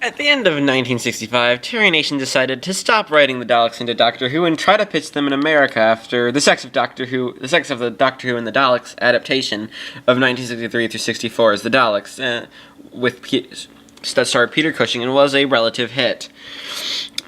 At the end of 1965, Terry Nation decided to stop writing the Daleks into Doctor Who and try to pitch them in America after the Sex of the Doctor Who and the Daleks adaptation of 1963 through 64 as the Daleks, that starred Peter Cushing and was a relative hit.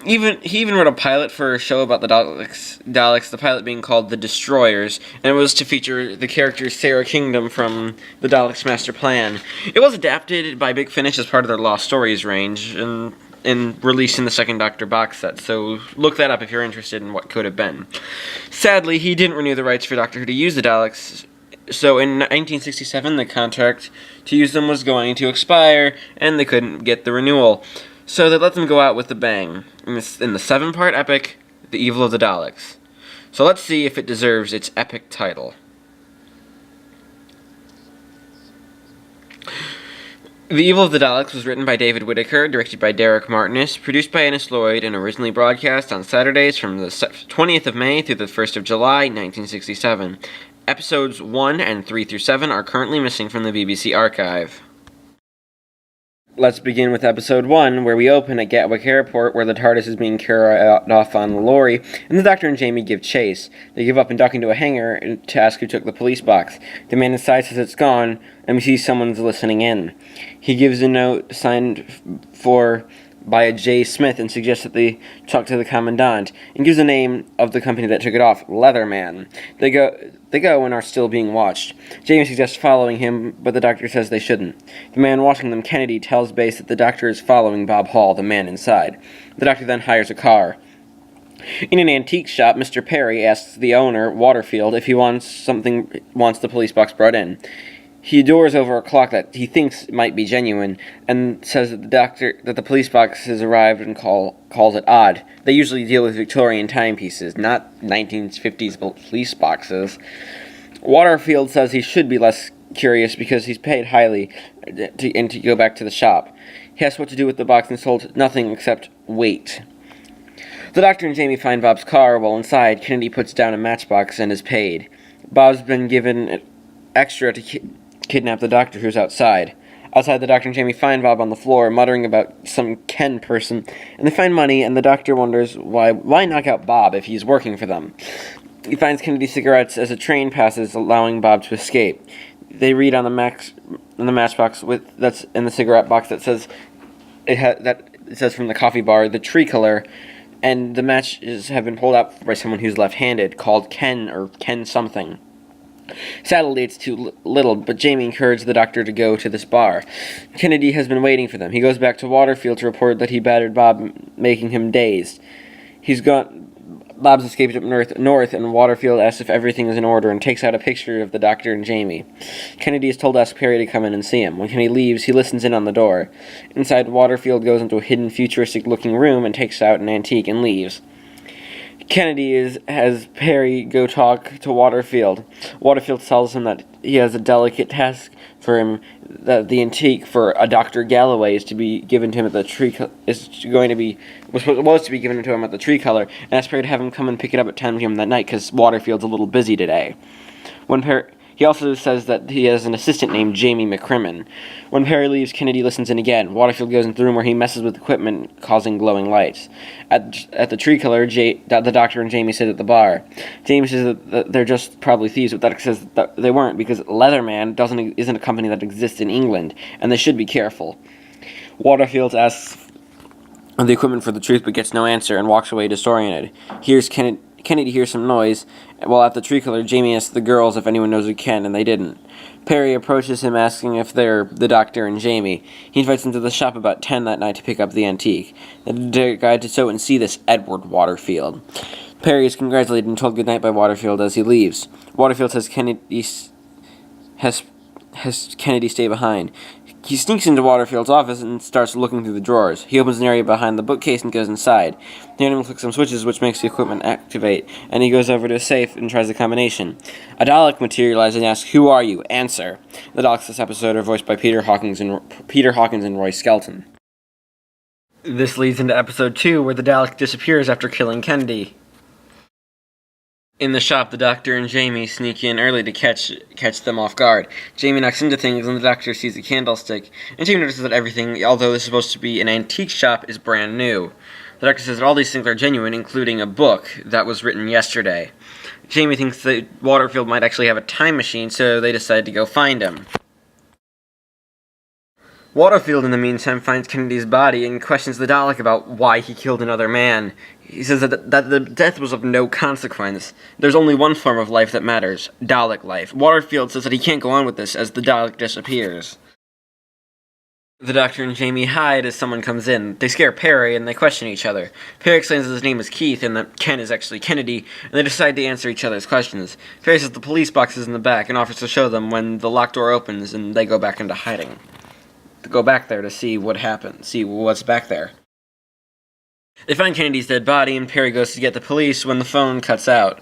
He even wrote a pilot for a show about the Daleks, the pilot being called The Destroyers, and it was to feature the character Sarah Kingdom from the Daleks Master Plan. It was adapted by Big Finish as part of their Lost Stories range, and released in the Second Doctor box set, so look that up if you're interested in what could have been. Sadly, he didn't renew the rights for Doctor Who to use the Daleks, so in 1967 the contract to use them was going to expire, and they couldn't get the renewal. So they let them go out with a bang, in the 7-part epic, The Evil of the Daleks. So let's see if it deserves its epic title. The Evil of the Daleks was written by David Whittaker, directed by Derek Martinus, produced by Ennis Lloyd, and originally broadcast on Saturdays from the 20th of May through the 1st of July, 1967. Episodes 1 and 3 through 7 are currently missing from the BBC archive. Let's begin with episode 1, where we open at Gatwick Airport, where the TARDIS is being carried off on the lorry, and the Doctor and Jamie give chase. They give up and duck into a hangar to ask who took the police box. The man inside says it's gone, and we see someone's listening in. He gives a note signed by a J. Smith and suggests that they talk to the Commandant, and gives the name of the company that took it off, Leatherman. They go and are still being watched. Jamie suggests following him, but the Doctor says they shouldn't. The man watching them, Kennedy, tells Base that the Doctor is following Bob Hall, the man inside. The Doctor then hires a car. In an antique shop, Mr. Perry asks the owner, Waterfield, if he wants the police box brought in. He adores over a clock that he thinks might be genuine, and says that the police box has arrived and calls it odd. They usually deal with Victorian timepieces, not 1950s police boxes. Waterfield says he should be less curious because he's paid highly to go back to the shop. He asks what to do with the box and is told nothing except wait. The Doctor and Jamie find Bob's car. While inside, Kennedy puts down a matchbox and is paid. Bob's been given extra to kidnap the Doctor, who's outside. Outside, the Doctor and Jamie find Bob on the floor, muttering about some Ken person, and they find money, and the Doctor wonders why knock out Bob if he's working for them. He finds Kennedy cigarettes as a train passes, allowing Bob to escape. They read on the matchbox that's in the cigarette box that says it says from the coffee bar, the Tricolor, and the matches have been pulled out by someone who's left-handed, called Ken or Ken something. Sadly, it's too little, but Jamie encouraged the Doctor to go to this bar. Kennedy has been waiting for them. He goes back to Waterfield to report that he battered Bob, making him dazed. Bob's escaped up north, and Waterfield asks if everything is in order and takes out a picture of the Doctor and Jamie. Kennedy is told to ask Perry to come in and see him. When Kennedy leaves, he listens in on the door. Inside, Waterfield goes into a hidden, futuristic-looking room and takes out an antique and leaves. Kennedy has Perry go talk to Waterfield. Waterfield tells him that he has a delicate task for him, that the antique for a Dr. Galloway is to be given to him at the was to be given to him at the Tricolor, and asks Perry to have him come and pick it up at 10 p.m. that night because Waterfield's a little busy today. He also says that he has an assistant named Jamie McCrimmon. When Perry leaves, Kennedy listens in again. Waterfield goes into the room where he messes with equipment, causing glowing lights. At the Tricolor, the Doctor and Jamie sit at the bar. Jamie says that they're just probably thieves, but the Doctor says that they weren't because Leatherman isn't a company that exists in England, and they should be careful. Waterfield asks the equipment for the truth, but gets no answer and walks away disoriented. Kennedy hears some noise, while at the Tricolor, Jamie asks the girls if anyone knows who Ken, and they didn't. Perry approaches him asking if they're the Doctor and Jamie. He invites them to the shop about 10 that night to pick up the antique. The guide to so and see this Edward Waterfield. Perry is congratulated and told goodnight by Waterfield as he leaves. Waterfield says has Kennedy stay behind. He sneaks into Waterfield's office and starts looking through the drawers. He opens an area behind the bookcase and goes inside. The animal clicks some switches which makes the equipment activate, and he goes over to a safe and tries the combination. A Dalek materializes and asks, "Who are you? Answer." The Daleks this episode are voiced by Peter Hawkins and Roy Skelton. This leads into episode 2, where the Dalek disappears after killing Kennedy. In the shop, the Doctor and Jamie sneak in early to catch them off guard. Jamie knocks into things, and the Doctor sees a candlestick, and Jamie notices that everything, although this is supposed to be an antique shop, is brand new. The Doctor says that all these things are genuine, including a book that was written yesterday. Jamie thinks that Waterfield might actually have a time machine, so they decide to go find him. Waterfield, in the meantime, finds Kennedy's body and questions the Dalek about why he killed another man. He says that the death was of no consequence. There's only one form of life that matters, Dalek life. Waterfield says that he can't go on with this as the Dalek disappears. The Doctor and Jamie hide as someone comes in. They scare Perry and they question each other. Perry explains that his name is Keith and that Ken is actually Kennedy, and they decide to answer each other's questions. Perry says the police box is in the back and offers to show them when the locked door opens, and they go back into hiding. To go back there to see what happened, see what's back there. They find Kennedy's dead body, and Perry goes to get the police when the phone cuts out.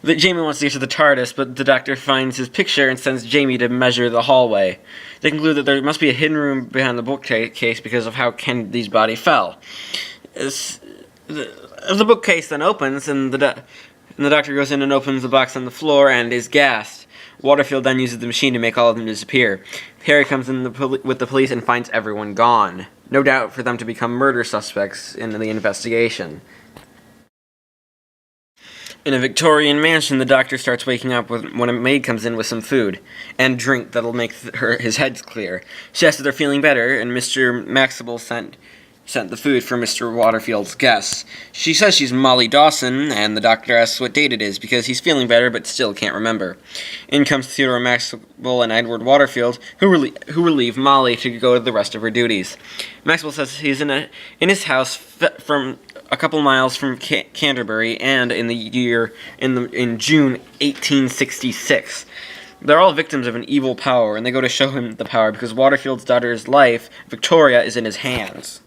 Jamie wants to get to the TARDIS, but the Doctor finds his picture and sends Jamie to measure the hallway. They conclude that there must be a hidden room behind the bookcase because of how Kennedy's body fell. The bookcase then opens, and the Doctor goes in and opens the box on the floor and is gassed. Waterfield then uses the machine to make all of them disappear. Perry comes in with the police and finds everyone gone. No doubt for them to become murder suspects in the investigation. In a Victorian mansion, the Doctor starts waking up when a maid comes in with some food and drink that'll make his head clear. She asks if they're feeling better, and Mr. Maxwell sent the food for Mr. Waterfield's guests. She says she's Molly Dawson, and the Doctor asks what date it is, because he's feeling better but still can't remember. In comes Theodore Maxwell and Edward Waterfield, who relieve Molly to go to the rest of her duties. Maxwell says he's in his house from a couple miles from Canterbury, and in June 1866. They're all victims of an evil power, and they go to show him the power because Waterfield's daughter's life, Victoria, is in his hands.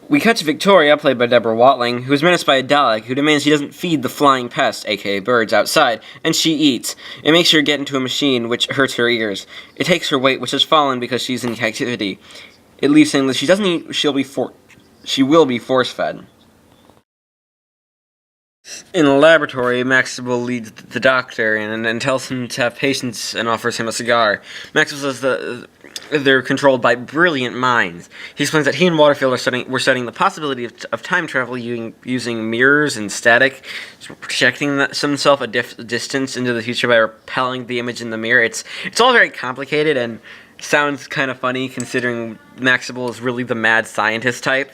We cut to Victoria, played by Deborah Watling, who is menaced by a Dalek who demands she doesn't feed the flying pest, aka birds, outside, and she eats. It makes her get into a machine, which hurts her ears. It takes her weight, which has fallen because she's in captivity. It leaves saying that she doesn't eat, she will be force-fed. In the laboratory, Maxwell leads the Doctor and tells him to have patience and offers him a cigar. Maxwell says that they're controlled by brilliant minds. He explains that he and Waterfield were studying the possibility of time travel using mirrors and static, projecting himself a distance into the future by repelling the image in the mirror. It's all very complicated and sounds kind of funny considering Maxwell is really the mad scientist type.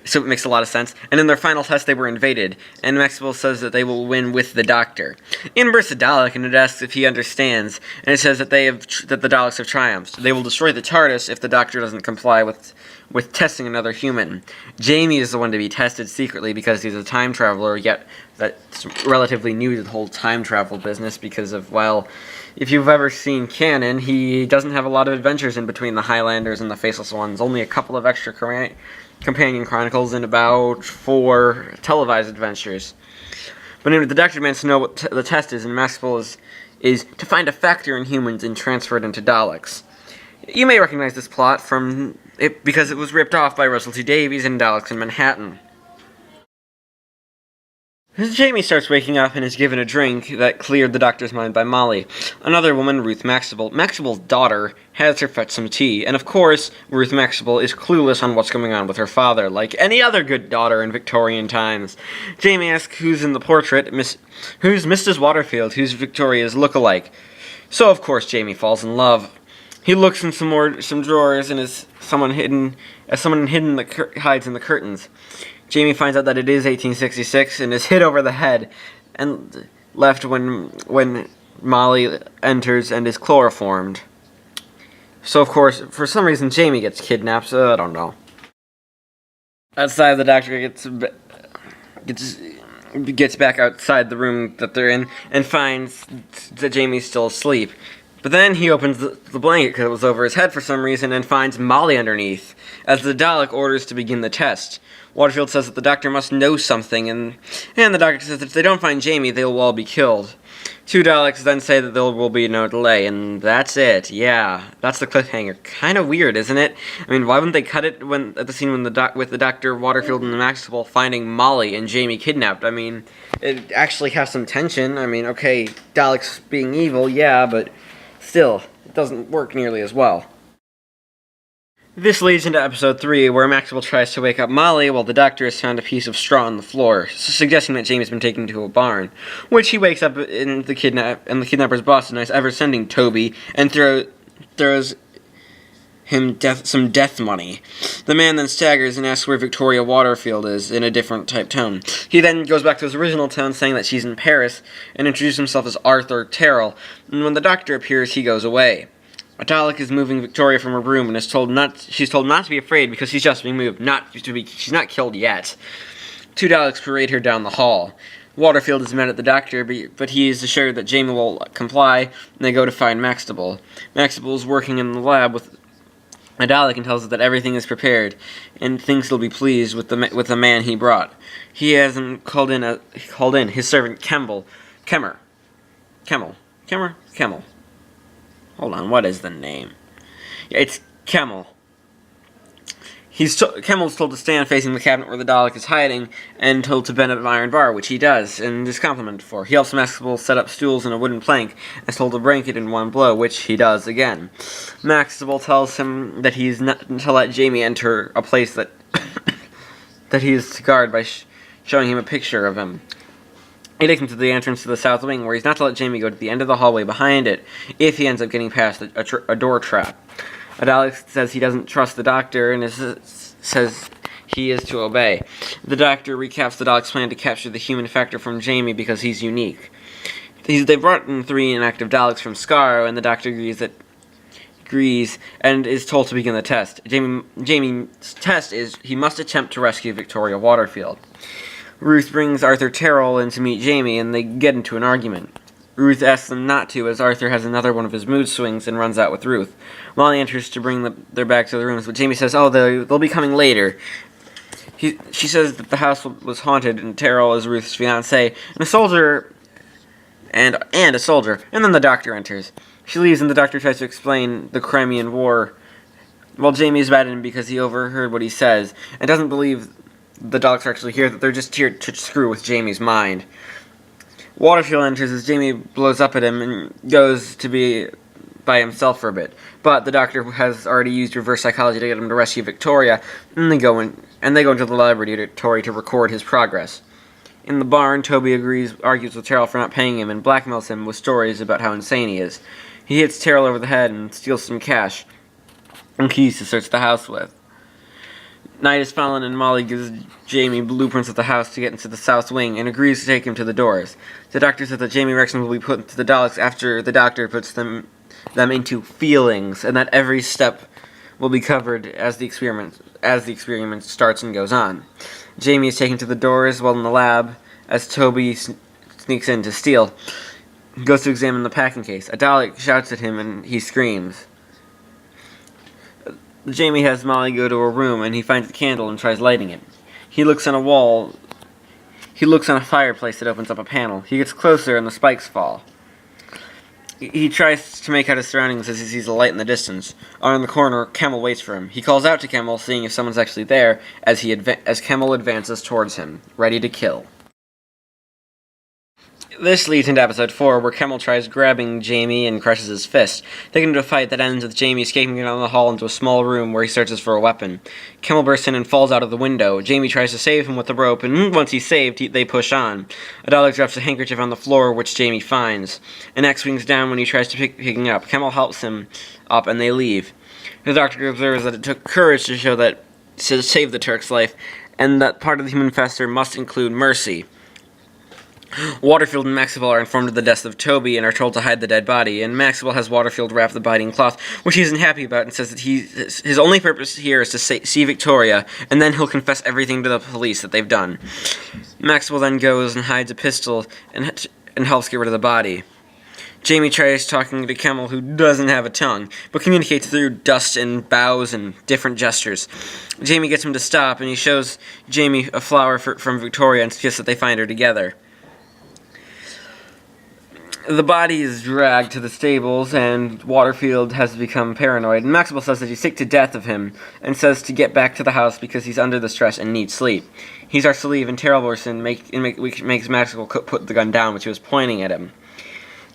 So it makes a lot of sense. And in their final test, they were invaded, and Maxwell says that they will win with the Doctor. In bursts the Dalek, and it asks if he understands, and it says that that the Daleks have triumphed. They will destroy the TARDIS if the Doctor doesn't comply with testing another human. Jamie is the one to be tested secretly because he's a time traveler, yet that's relatively new to the whole time travel business because of, well, if you've ever seen canon, he doesn't have a lot of adventures in between the Highlanders and the Faceless Ones. Only a couple of extra companion chronicles and about 4 televised adventures. But anyway, the Doctor demands to know what the test is, and Maxwell is to find a factor in humans and transfer it into Daleks. You may recognize this plot from it because it was ripped off by Russell T Davies in Daleks in Manhattan. Jamie starts waking up and is given a drink that cleared the Doctor's mind by Molly. Another woman, Ruth Maxwell, Maxwell's daughter, has her fetch some tea, and of course, Ruth Maxwell is clueless on what's going on with her father, like any other good daughter in Victorian times. Jamie asks who's in the portrait, who's Mrs. Waterfield, who's Victoria's look-alike. So of course Jamie falls in love. He looks in some drawers and someone hides in the curtains. Jamie finds out that it is 1866 and is hit over the head and left when Molly enters and is chloroformed. So, of course, for some reason, Jamie gets kidnapped, so I don't know. Outside, the Doctor gets back outside the room that they're in and finds that Jamie's still asleep. But then he opens the blanket because it was over his head for some reason and finds Molly underneath, as the Dalek orders to begin the test. Waterfield says that the Doctor must know something, and the Doctor says that if they don't find Jamie, they will all be killed. Two Daleks then say that there will be no delay, and that's it. Yeah, that's the cliffhanger. Kind of weird, isn't it? I mean, why wouldn't they cut it at the scene when with the Doctor, Waterfield, and Maxwell finding Molly and Jamie kidnapped? I mean, it actually has some tension. I mean, okay, Daleks being evil, yeah, but still, it doesn't work nearly as well. This leads into episode 3, where Maxwell tries to wake up Molly while the Doctor has found a piece of straw on the floor, suggesting that Jamie's been taken to a barn, which he wakes up in the kidnapper's boss denies ever sending Toby and throws him some death money. The man then staggers and asks where Victoria Waterfield is in a different type tone. He then goes back to his original tone, saying that she's in Paris, and introduces himself as Arthur Terrell, and when the Doctor appears, he goes away. A Dalek is moving Victoria from her room and she's told not to be afraid because she's just being moved, she's not killed yet. Two Daleks parade her down the hall. Waterfield is mad at the Doctor, but he is assured that Jamie will comply, and they go to find Maxtable. Maxtable is working in the lab with a Dalek and tells us that everything is prepared, and thinks he'll be pleased with the man he brought. He has him called in his servant Kemmel. Hold on, what is the name? Yeah, it's Kemmel. Kemmel's told to stand facing the cabinet where the Dalek is hiding, and told to bend an iron bar, which he does, and is complimented for. He helps Maxwell set up stools and a wooden plank, and is told to break it in one blow, which he does again. Maxwell tells him that he's not to let Jamie enter a place that that he is to guard by showing him a picture of him. He takes him to the entrance to the south wing, where he's not to let Jamie go to the end of the hallway behind it, if he ends up getting past a door trap. A Dalek says he doesn't trust the Doctor, and says he is to obey. The Doctor recaps the Dalek's plan to capture the human factor from Jamie because he's unique. They brought in 3 inactive Daleks from Skaro, and the Doctor agrees and is told to begin the test. Jamie's test is he must attempt to rescue Victoria Waterfield. Ruth brings Arthur Terrell in to meet Jamie, and they get into an argument. Ruth asks them not to, as Arthur has another one of his mood swings and runs out with Ruth. Molly enters to bring their bags to the rooms, but Jamie says, they'll be coming later. She says that the house was haunted, and Terrell is Ruth's fiancé, and a soldier, and then the Doctor enters. She leaves, and the Doctor tries to explain the Crimean War, while Jamie is mad at him because he overheard what he says, and doesn't believe the Daleks are actually here, that they're just here to screw with Jamie's mind. Waterfield enters as Jamie blows up at him and goes to be by himself for a bit. But the Doctor has already used reverse psychology to get him to rescue Victoria, and they go into the laboratory to record his progress. In the barn, Toby argues with Terrell for not paying him and blackmails him with stories about how insane he is. He hits Terrell over the head and steals some cash and keys to search the house with. Night has fallen, and Molly gives Jamie blueprints of the house to get into the south wing and agrees to take him to the doors. The Doctor says that Jamie Rexon will be put into the Daleks after the Doctor puts them into feelings, and that every step will be covered as the experiment starts and goes on. Jamie is taken to the doors while in the lab as Toby sneaks in to steal. He goes to examine the packing case. A Dalek shouts at him and he screams. Jamie has Molly go to a room, and he finds a candle and tries lighting it. He looks on a fireplace that opens up a panel. He gets closer, and the spikes fall. He tries to make out his surroundings as he sees a light in the distance. On the corner, Kemmel waits for him. He calls out to Kemmel, seeing if someone's actually there, as Kemmel advances towards him, ready to kill. This leads into episode 4, where Kemmel tries grabbing Jamie and crushes his fist. They get into a fight that ends with Jamie escaping down the hall into a small room where he searches for a weapon. Kemmel bursts in and falls out of the window. Jamie tries to save him with the rope, and once he's saved, they push on. A Dalek drops a handkerchief on the floor, which Jamie finds. An axe swings down when he tries to picking up. Kemmel helps him up, and they leave. The Doctor observes that it took courage to save the Turk's life, and that part of the human fester must include mercy. Waterfield and Maxwell are informed of the death of Toby and are told to hide the dead body, and Maxwell has Waterfield wrap the body in cloth, which he isn't happy about, and says that his only purpose here is to see Victoria, and then he'll confess everything to the police that they've done. Maxwell then goes and hides a pistol and helps get rid of the body. Jamie tries talking to Kemmel, who doesn't have a tongue, but communicates through dust and bows and different gestures. Jamie gets him to stop, and he shows Jamie a flower from Victoria and suggests that they find her together. The body is dragged to the stables, and Waterfield has become paranoid. And Maxwell says that he's sick to death of him, and says to get back to the house because he's under the stress and needs sleep. He starts to leave, and Terrell Wilson makes Maxwell put the gun down, which he was pointing at him.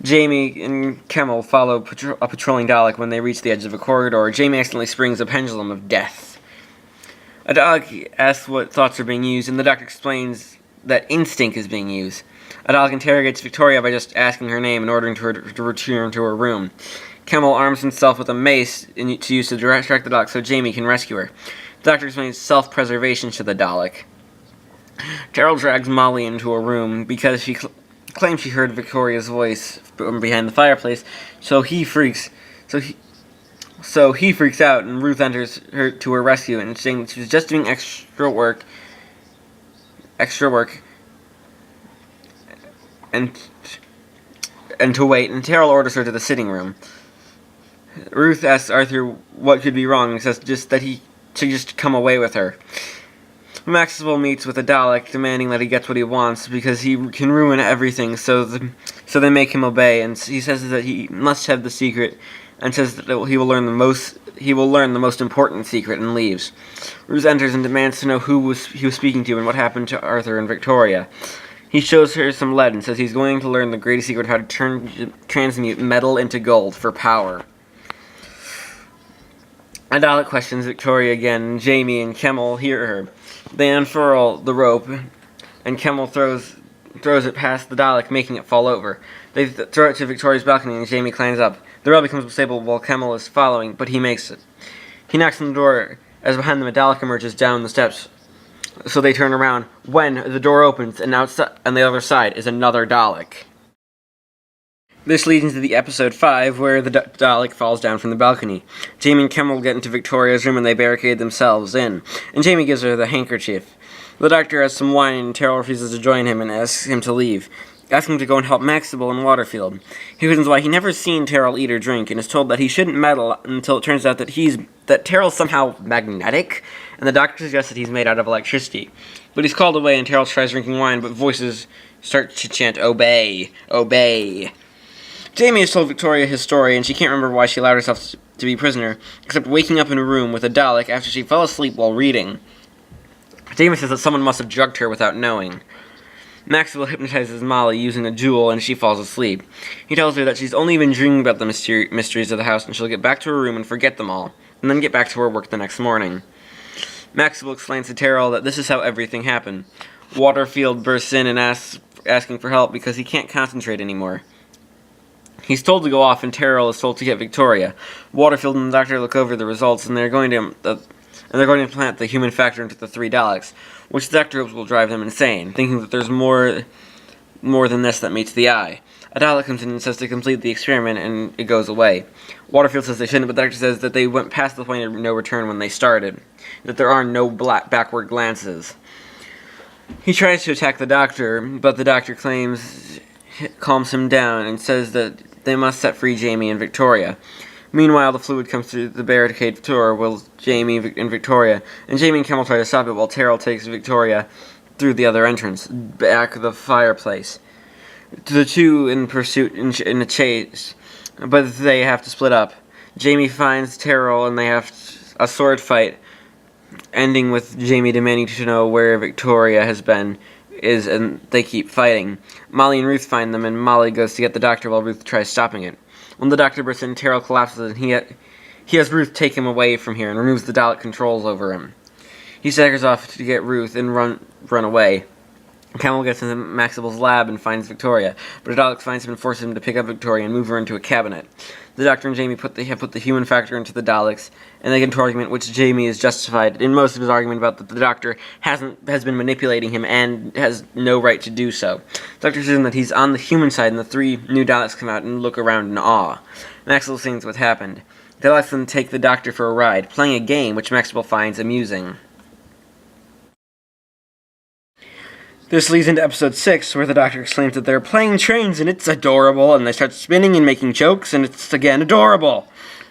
Jamie and Kemmel follow a patrolling Dalek. When they reach the edge of a corridor, Jamie accidentally springs a pendulum of death. A Dalek asks what thoughts are being used, and the doctor explains that instinct is being used. A Dalek interrogates Victoria by just asking her name and ordering her to return to her room. Kemmel arms himself with a mace to use to distract the Dalek so Jamie can rescue her. The doctor explains self-preservation to the Dalek. Terrell drags Molly into a room because she claims she heard Victoria's voice from behind the fireplace, so he freaks out, and Ruth enters her to her rescue and saying that she was just doing extra work and to wait, and Terrell orders her to the sitting room. Ruth asks Arthur what could be wrong and says just that he should just come away with her. Maxwell meets with a Dalek, demanding that he gets what he wants because he can ruin everything, so they make him obey, and he says that he must have the secret, and says that he will learn the most important secret, and leaves. Ruth enters and demands to know he was speaking to and what happened to Arthur and Victoria. He shows her some lead and says he's going to learn the greatest secret, how to transmute metal into gold for power. A Dalek questions Victoria again, and Jamie and Kemmel hear her. They unfurl the rope, and Kemmel throws it past the Dalek, making it fall over. They throw it to Victoria's balcony, and Jamie climbs up. The rail becomes disabled while Kemmel is following, but he makes it. He knocks on the door as behind them a Dalek emerges down the steps. So they turn around when the door opens, and outside, on the other side is another Dalek. This leads into the episode 5, where the Dalek falls down from the balcony. Jamie and Kemmel get into Victoria's room and they barricade themselves in, and Jamie gives her the handkerchief. The doctor has some wine, and Terrell refuses to join him and asks him to leave, asking him to go and help Maxwell and Waterfield. He reasons why he never seen Terrell eat or drink, and is told that he shouldn't meddle until it turns out that Terrell's somehow magnetic, and the doctor suggests that he's made out of electricity. But he's called away, and Terrell tries drinking wine, but voices start to chant, "Obey! Obey!" Jamie has told Victoria his story, and she can't remember why she allowed herself to be prisoner, except waking up in a room with a Dalek after she fell asleep while reading. Jamie says that someone must have drugged her without knowing. Maxwell hypnotizes Molly using a jewel, and she falls asleep. He tells her that she's only been dreaming about the mysteries of the house, and she'll get back to her room and forget them all, and then get back to her work the next morning. Maxwell explains to Terrell that this is how everything happened. Waterfield bursts in and asking for help because he can't concentrate anymore. He's told to go off, and Terrell is told to get Victoria. Waterfield and the doctor look over the results, and they're going to implant the human factor into the 3 Daleks, which the doctor hopes will drive them insane, thinking that there's more than this that meets the eye. A Dalek comes in and says to complete the experiment, and it goes away. Waterfield says they shouldn't, but the doctor says that they went past the point of no return when they started, that there are no backward glances. He tries to attack the doctor, but the doctor calms him down and says that they must set free Jamie and Victoria. Meanwhile, the fluid comes through the barricade door with Jamie and Victoria, and Jamie and Kemmel try to stop it while Terrell takes Victoria through the other entrance, back of the fireplace. The two in pursuit in a chase, but they have to split up. Jamie finds Terrell, and they have a sword fight, ending with Jamie demanding to know where Victoria is, and they keep fighting. Molly and Ruth find them, and Molly goes to get the doctor while Ruth tries stopping it. When the doctor bursts in, Terrell collapses, and he has Ruth take him away from here and removes the Dalek controls over him. He staggers off to get Ruth and run away. Kemmel gets into Maxwell's lab and finds Victoria, but a Dalek finds him and forces him to pick up Victoria and move her into a cabinet. The doctor and Jamie have put the human factor into the Daleks, and they get into an argument which Jamie is justified in most of his argument about that the doctor has been manipulating him and has no right to do so. The doctor says that he's on the human side, and the 3 new Daleks come out and look around in awe. Maxwell sees what happened. They let them take the doctor for a ride, playing a game which Maxwell finds amusing. This leads into episode 6, where the doctor exclaims that they're playing trains and it's adorable, and they start spinning and making jokes, and it's again adorable.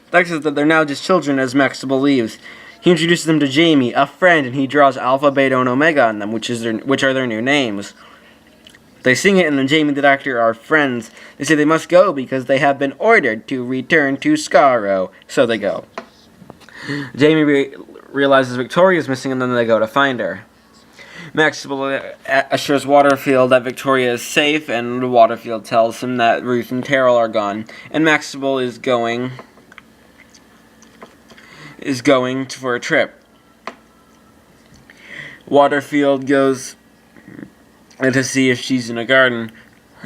The doctor says that they're now just children as Maxwell leaves. He introduces them to Jamie, a friend, and he draws Alpha, Beta, and Omega on them, which are their new names. The They sing it, and then Jamie and the Doctor are friends. They say they must go because they have been ordered to return to Skaro. So they go. Jamie realizes Victoria is missing, and then they go to find her. Maxwell assures Waterfield that Victoria is safe, and Waterfield tells him that Ruth and Terrell are gone, and Maxwell is going for a trip. Waterfield goes to see if she's in a garden,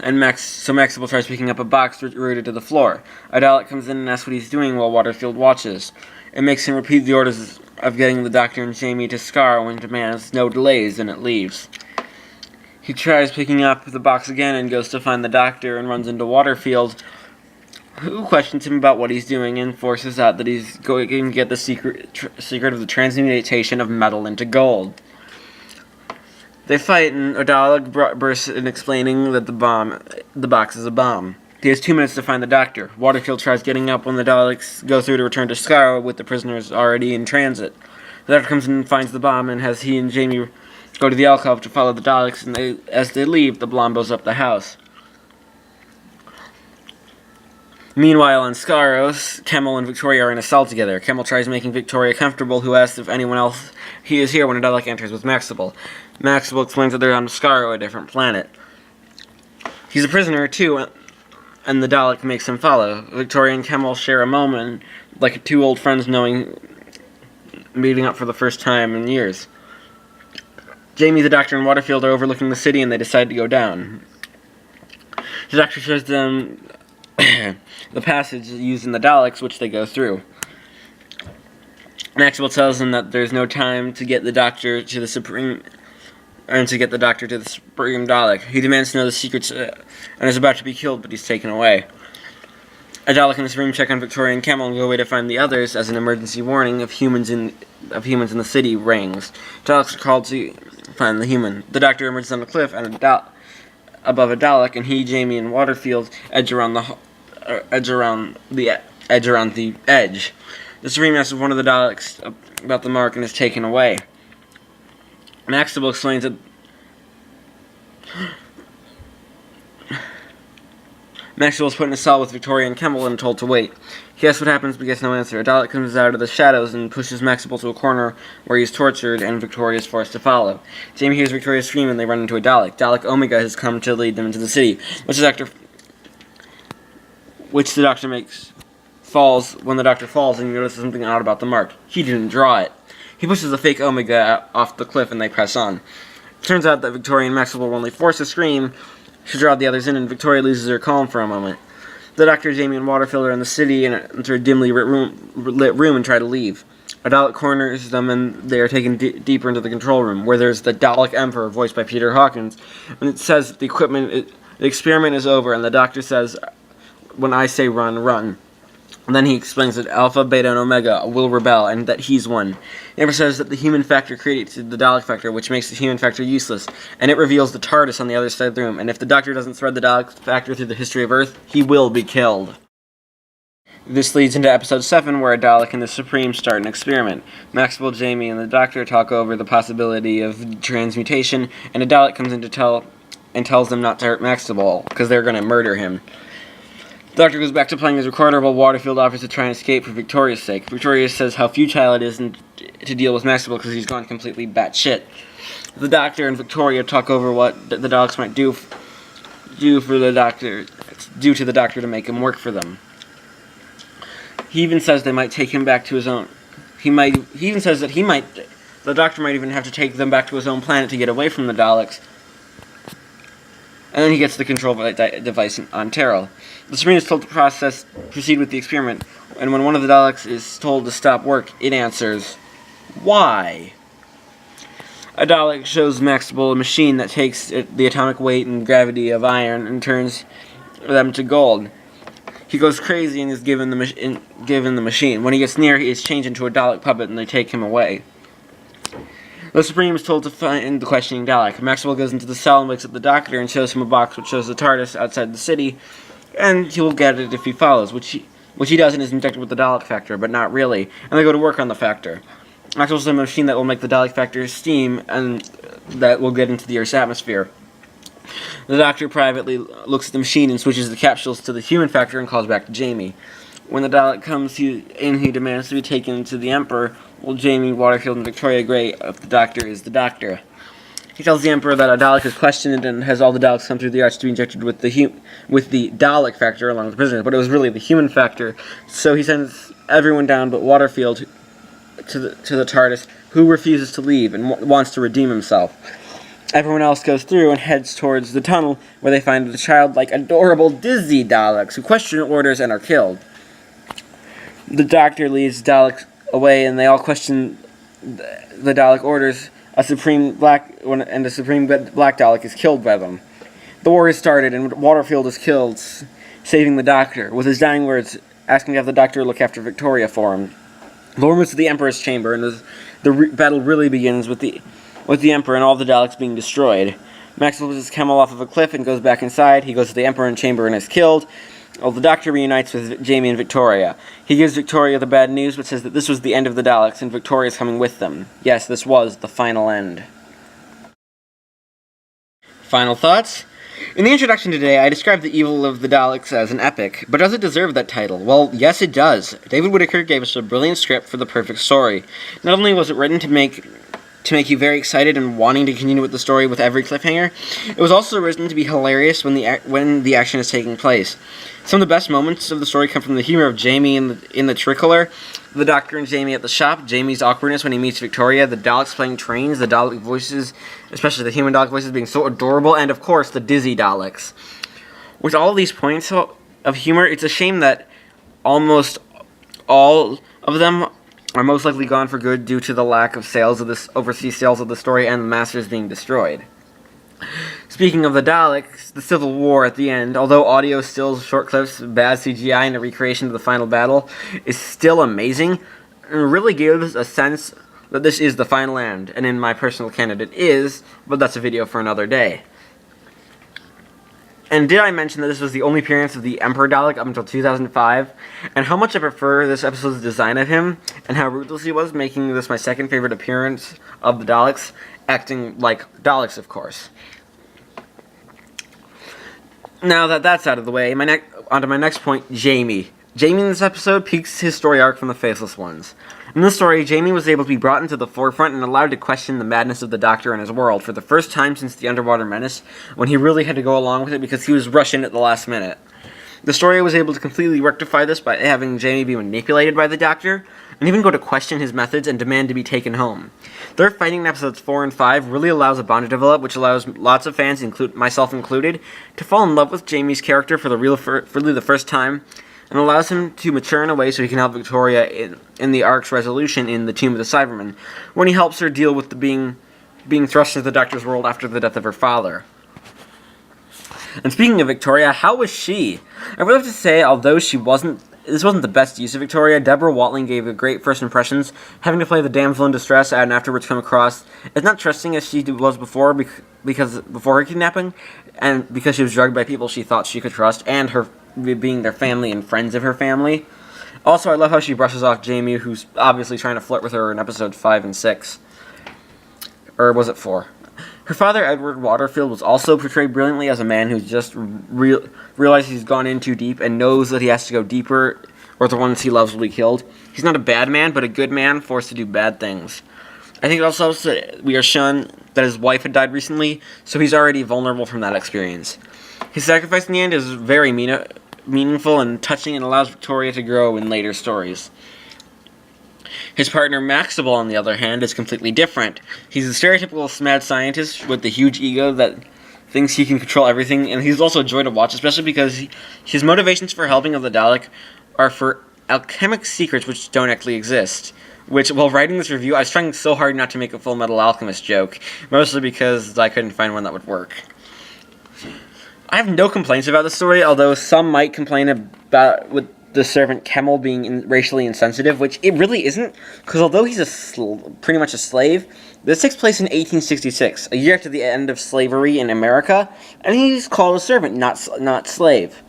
and Maxwell tries picking up a box rooted to the floor. A Dalek comes in and asks what he's doing while Waterfield watches. It makes him repeat the orders of getting the Doctor and Jamie to Skaro and demands no delays, and it leaves. He tries picking up the box again and goes to find the Doctor and runs into Waterfield, who questions him about what he's doing and forces out that he's going to get the secret of the transmutation of metal into gold. They fight, and Dalek bursts in explaining that the box is a bomb. He has 2 minutes to find the Doctor. Waterfield tries getting up when the Daleks go through to return to Skaro with the prisoners already in transit. The Doctor comes in and finds the bomb, and has he and Jamie go to the alcove to follow the Daleks, and as they leave, the bomb blows up the house. Meanwhile, on Skaro, Kemmel and Victoria are in a cell together. Kemmel tries making Victoria comfortable, who asks if anyone else he is here when a Dalek enters with Maxwell. Maxwell explains that they're on Skaro, a different planet. He's a prisoner, too, and the Dalek makes him follow. Victoria and Kemmel share a moment, like 2 old friends meeting up for the first time in years. Jamie, the Doctor, and Waterfield are overlooking the city, and they decide to go down. The Doctor shows them the passage using the Daleks, which they go through. Maxwell tells them that there's no time to get the Doctor to the Supreme Dalek. He demands to know the secrets and is about to be killed, but he's taken away. A Dalek in this room check on Victoria and Kemmel and go away to find the others as an emergency warning of humans in the city rings. Daleks are called to find the human. The Doctor emerges on the cliff and above a Dalek, and he, Jamie, and Waterfield edge around the edge. The Supreme asks one of the Daleks about the mark and is taken away. Maxwell explains that Maxwell is put in a cell with Victoria and Kemmel and told to wait. He asks what happens but gets no answer. A Dalek comes out of the shadows and pushes Maxwell to a corner where he is tortured, and Victoria is forced to follow. Jamie hears Victoria scream and they run into a Dalek. Dalek Omega has come to lead them into the city, which the Doctor makes falls when the Doctor falls and he notices something odd about the mark. He didn't draw it. He pushes a fake Omega off the cliff and they press on. It turns out that Victoria and Maxwell were only forced to scream to draw the others in, and Victoria loses her calm for a moment. The Doctor, Jamie, and Waterfield are in the city and enter a dimly lit room and try to leave. A Dalek corners them and they are taken deeper into the control room, where there's the Dalek Emperor, voiced by Peter Hawkins, and it says that the experiment is over, and the Doctor says, when I say run, run. And then he explains that Alpha, Beta, and Omega will rebel, and that he's one. It never says that the human factor creates the Dalek factor, which makes the human factor useless, and it reveals the TARDIS on the other side of the room, and if the Doctor doesn't thread the Dalek factor through the history of Earth, he will be killed. This leads into episode 7, where a Dalek and the Supreme start an experiment. Maxwell, Jamie, and the Doctor talk over the possibility of transmutation, and a Dalek comes in to tells them not to hurt Maxwell, because they're going to murder him. The Doctor goes back to playing his recorder while Waterfield offers to try and escape for Victoria's sake. Victoria says how futile it is to deal with Maxwell because he's gone completely batshit. The Doctor and Victoria talk over what the Daleks might do to the Doctor to make him work for them. He even says they might take him back to his own. He even says that the Doctor might even have to take them back to his own planet to get away from the Daleks. And then he gets the control device on Terrell. The Supreme is told to proceed with the experiment, and when one of the Daleks is told to stop work, it answers, "Why?" A Dalek shows Maxwell a machine that takes the atomic weight and gravity of iron and turns them to gold. He goes crazy and is given the machine. When he gets near, he is changed into a Dalek puppet, and they take him away. The Supreme is told to find the questioning Dalek. Maxwell goes into the cell and wakes up the Doctor and shows him a box which shows the TARDIS outside the city, and he will get it if he follows, which he does and is injected with the Dalek factor, but not really, and they go to work on the factor. Maxwell's a machine that will make the Dalek factor steam, and that will get into the Earth's atmosphere. The Doctor privately looks at the machine and switches the capsules to the human factor and calls back to Jamie. When the Dalek comes, he demands to be taken to the Emperor, while Jamie, Waterfield, and Victoria agree if the Doctor is the Doctor. He tells the Emperor that a Dalek is questioned and has all the Daleks come through the arch to be injected with the Dalek factor along with the prisoners, but it was really the human factor, so he sends everyone down but Waterfield to the TARDIS, who refuses to leave and wants to redeem himself. Everyone else goes through and heads towards the tunnel, where they find the childlike, adorable, dizzy Daleks, who question orders and are killed. The Doctor leads Daleks away, and they all question the Dalek orders. A supreme black Dalek is killed by them. The war is started, and Waterfield is killed, saving the Doctor, with his dying words asking to have the Doctor look after Victoria for him. Lore moves to the Emperor's chamber, and the battle really begins with the Emperor and all the Daleks being destroyed. Max pulls his camel off of a cliff and goes back inside. He goes to the Emperor's chamber and is killed. Well, the Doctor reunites with Jamie and Victoria. He gives Victoria the bad news, but says that this was the end of the Daleks, and Victoria is coming with them. Yes, this was the final end. Final thoughts? In the introduction today, I described the evil of the Daleks as an epic, but does it deserve that title? Well, yes it does. David Whittaker gave us a brilliant script for the perfect story. Not only was it written to make you very excited and wanting to continue with the story with every cliffhanger, it was also written to be hilarious when the action is taking place. Some of the best moments of the story come from the humor of Jamie in the Tricolor, the Doctor and Jamie at the shop, Jamie's awkwardness when he meets Victoria, the Daleks playing trains, the Dalek voices, especially the human Dalek voices being so adorable, and of course the dizzy Daleks. With all these points of humor, it's a shame that almost all of them are most likely gone for good due to the lack of overseas sales of the story and the Masters being destroyed. Speaking of the Daleks, the Civil War at the end, although audio stills, short clips, bad CGI, and a recreation of the final battle, is still amazing, and really gives a sense that this is the final end, and in my personal canon it is, but that's a video for another day. And did I mention that this was the only appearance of the Emperor Dalek up until 2005, and how much I prefer this episode's design of him, and how ruthless he was, making this my second favorite appearance of the Daleks, acting like Daleks, of course. Now that that's out of the way, onto my next point, Jamie. Jamie in this episode peaks his story arc from the Faceless Ones. In this story, Jamie was able to be brought into the forefront and allowed to question the madness of the Doctor and his world for the first time since the Underwater Menace, when he really had to go along with it because he was rushed in at the last minute. The story was able to completely rectify this by having Jamie be manipulated by the Doctor, and even go to question his methods and demand to be taken home. Their fighting in episodes 4 and 5 really allows a bond to develop, which allows lots of fans, myself included, to fall in love with Jamie's character for really the first time, and allows him to mature in a way so he can help Victoria in the arc's resolution in the Tomb of the Cybermen, when he helps her deal with being thrust into the Doctor's world after the death of her father. And speaking of Victoria, how was she? I would have to say, although this wasn't the best use of Victoria, Deborah Watling gave a great first impressions, having to play the damsel in distress and afterwards come across as not trusting as she was before before her kidnapping, and because she was drugged by people she thought she could trust, and her being their family and friends of her family. Also, I love how she brushes off Jamie, who's obviously trying to flirt with her in episodes 5 and 6. Or was it 4? Her father, Edward Waterfield, was also portrayed brilliantly as a man who's just realized he's gone in too deep and knows that he has to go deeper or the ones he loves will be killed. He's not a bad man, but a good man forced to do bad things. I think it also helps that we are shown that his wife had died recently, so he's already vulnerable from that experience. His sacrifice in the end is very meaningful and touching and allows Victoria to grow in later stories. His partner Maxwell, on the other hand, is completely different. He's a stereotypical mad scientist with the huge ego that thinks he can control everything, and he's also a joy to watch, especially because his motivations for helping of the Dalek are for alchemic secrets which don't actually exist. Which, while writing this review, I was trying so hard not to make a Full Metal Alchemist joke, mostly because I couldn't find one that would work. I have no complaints about the story, although some might complain about with the servant Kemmel being racially insensitive, which it really isn't, because although he's pretty much a slave, this takes place in 1866, a year after the end of slavery in America, and he's called a servant, not slave.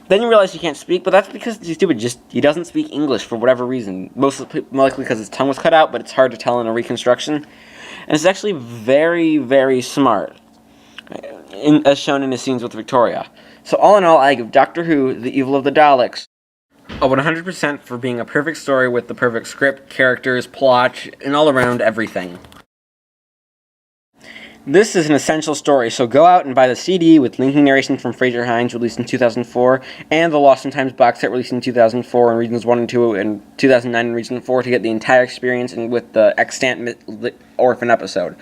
Then you realize he can't speak, but that's because he's stupid. He doesn't speak English for whatever reason, most likely because his tongue was cut out, but it's hard to tell in a reconstruction, and it's actually very, very smart. as shown in his scenes with Victoria. So all in all, I give Doctor Who, The Evil of the Daleks, a 100% for being a perfect story with the perfect script, characters, plot, and all around everything. This is an essential story, so go out and buy the CD with linking narration from Fraser Hines, released in 2004, and the Lost in Times box set, released in 2004 in Regions 1 and 2, and 2009 in Region 4 to get the entire experience, and with the extant Orphan episode.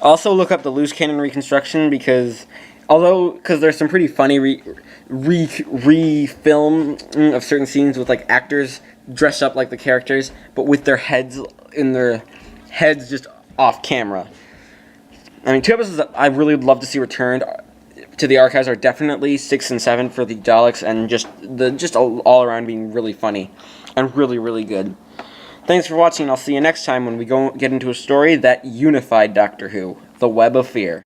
Also, look up the loose cannon reconstruction, because there's some pretty funny re-film of certain scenes with like actors dressed up like the characters, but with their heads just off camera. I mean, 2 episodes that I really would love to see returned to the archives are definitely 6 and 7 for the Daleks, and just all around being really funny and really, really good. Thanks for watching, and I'll see you next time when we get into a story that unified Doctor Who, The Web of Fear.